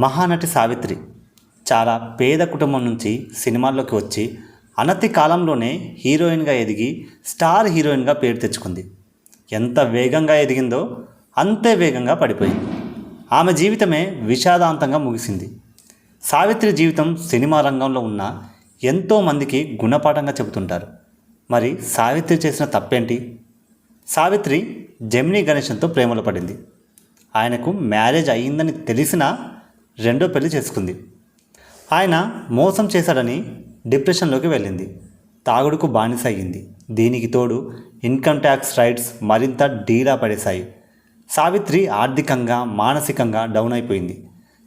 మహానటి సావిత్రి చాలా పేద కుటుంబం నుంచి సినిమాల్లోకి వచ్చి అనతి కాలంలోనే హీరోయిన్గా ఎదిగి స్టార్ హీరోయిన్గా పేరు తెచ్చుకుంది. ఎంత వేగంగా ఎదిగిందో అంతే వేగంగా పడిపోయింది. ఆమె జీవితమే విషాదాంతంగా ముగిసింది. సావిత్రి జీవితం సినిమా రంగంలో ఉన్న ఎంతోమందికి గుణపాఠంగా చెబుతుంటారు. మరి సావిత్రి చేసిన తప్పేంటి? సావిత్రి జెమినీ గణేశన్తో ప్రేమలో పడింది. ఆయనకు మ్యారేజ్ అయ్యిందని తెలిసినా రెండో పెళ్లి చేసుకుంది. ఆయన మోసం చేశాడని డిప్రెషన్లోకి వెళ్ళింది. తాగుడుకు బానిస అయ్యింది. దీనికి తోడు ఇన్కమ్ ట్యాక్స్ రైట్స్ మరింత డీలా పడేశాయి. సావిత్రి ఆర్థికంగా మానసికంగా డౌన్ అయిపోయింది.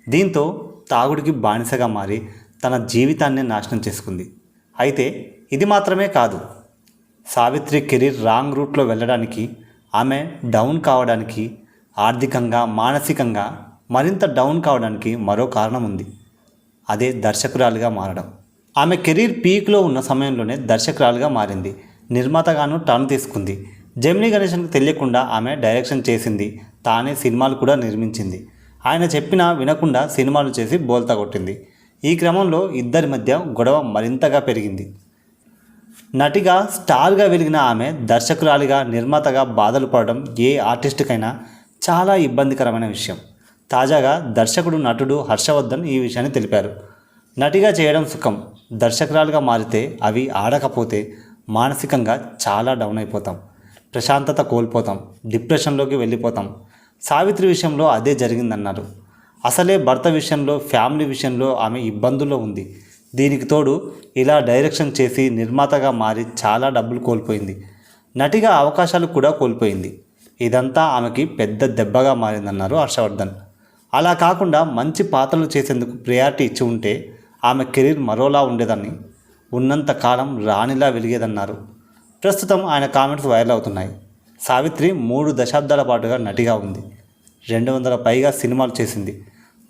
దీంతో తాగుడికి బానిసగా మారి తన జీవితాన్ని నాశనం చేసుకుంది. అయితే ఇది మాత్రమే కాదు, సావిత్రి కెరీర్ రాంగ్ రూట్లో వెళ్ళడానికి, ఆమె డౌన్ కావడానికి, ఆర్థికంగా మానసికంగా మరింత డౌన్ కావడానికి మరో కారణం ఉంది. అదే దర్శకురాలిగా మారడం. ఆమె కెరీర్ పీక్లో ఉన్న సమయంలోనే దర్శకురాలిగా మారింది. నిర్మాతగాను టర్న్ తీసుకుంది. జెమినీ గణేశన్కు తెలియకుండా ఆమె డైరెక్షన్ చేసింది. తానే సినిమాలు కూడా నిర్మించింది. ఆయన చెప్పినా వినకుండా సినిమాలు చేసి బోల్తా కొట్టింది. ఈ క్రమంలో ఇద్దరి మధ్య గొడవ మరింతగా పెరిగింది. నటిగా స్టార్గా వెలిగిన ఆమె దర్శకురాలిగా నిర్మాతగా బాధలు పడడం ఏ ఆర్టిస్టుకైనా చాలా ఇబ్బందికరమైన విషయం. తాజాగా దర్శకుడు నటుడు హర్షవర్ధన్ ఈ విషయాన్ని తెలిపారు. నటిగా చేయడం సుఖం, దర్శకురాలుగా మారితే అవి ఆడకపోతే మానసికంగా చాలా డౌన్ అయిపోతాం, ప్రశాంతత కోల్పోతాం, డిప్రెషన్లోకి వెళ్ళిపోతాం. సావిత్రి విషయంలో అదే జరిగిందన్నారు. అసలే భర్త విషయంలో, ఫ్యామిలీ విషయంలో ఆమె ఇబ్బందుల్లో ఉంది. దీనికి తోడు ఇలా డైరెక్షన్ చేసి నిర్మాతగా మారి చాలా డబ్బులు కోల్పోయింది. నటిగా అవకాశాలు కూడా కోల్పోయింది. ఇదంతా ఆమెకి పెద్ద దెబ్బగా మారిందన్నారు హర్షవర్ధన్. అలా కాకుండా మంచి పాత్రలు చేసేందుకు ప్రయారిటీ ఇచ్చి ఉంటే ఆమె కెరీర్ మరోలా ఉండేదని, ఉన్నంత కాలం రాణిలా వెలిగేదన్నారు. ప్రస్తుతం ఆయన కామెంట్స్ వైరల్ అవుతున్నాయి. సావిత్రి 3 దశాబ్దాల పాటుగా నటిగా ఉంది. 200 పైగా సినిమాలు చేసింది.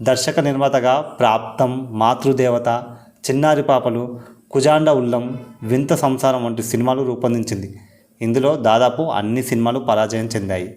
దర్శక నిర్మాతగా ప్రాప్తం, మాతృదేవత, చిన్నారి పాపలు, కుజాండ ఉల్లం, వింత సంసారం వంటి సినిమాలు రూపొందించింది. ఇందులో దాదాపు అన్ని సినిమాలు పరాజయం చెందాయి.